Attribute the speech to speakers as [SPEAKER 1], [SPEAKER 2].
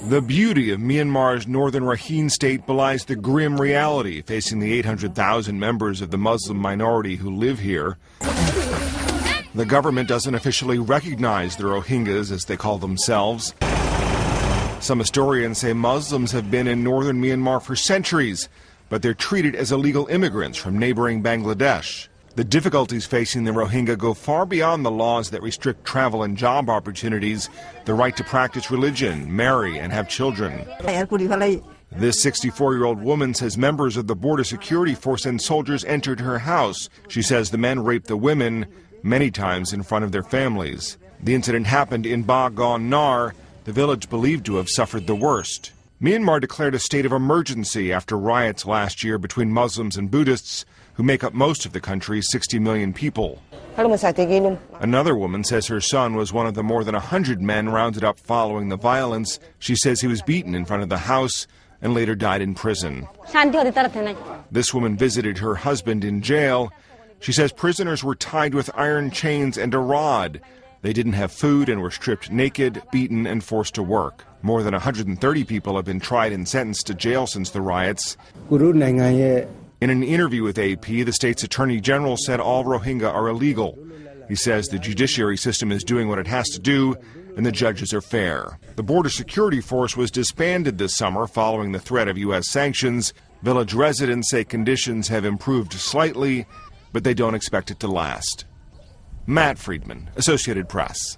[SPEAKER 1] The beauty of Myanmar's northern Rakhine state belies the grim reality facing the 800,000 members of the Muslim minority who live here. The government doesn't officially recognize the Rohingyas, as they call themselves. Some historians say Muslims have been in northern Myanmar for centuries, but they're treated as illegal immigrants from neighboring Bangladesh. The difficulties facing the Rohingya go far beyond the laws that restrict travel and job opportunities, the right to practice religion, marry, and have children. This 64-year-old woman says members of the border security force and soldiers entered her house. She says the men raped the women, many times in front of their families. The incident happened in Ba Gon Nar, the village believed to have suffered the worst. Myanmar declared a state of emergency after riots last year between Muslims and Buddhists, who make up most of the country's 60 million people. Another woman says her son was one of the more than 100 men rounded up following the violence. She says he was beaten in front of the house and later died in prison. This woman visited her husband in jail. She says prisoners were tied with iron chains and a rod. They didn't have food and were stripped naked, beaten, and forced to work. More than 130 people have been tried and sentenced to jail since the riots. In an interview with AP, the state's attorney general said all Rohingya are illegal. He says the judiciary system is doing what it has to do, and the judges are fair. The border security force was disbanded this summer following the threat of U.S. sanctions. Village residents say conditions have improved slightly, but they don't expect it to last. Matt Friedman, Associated Press.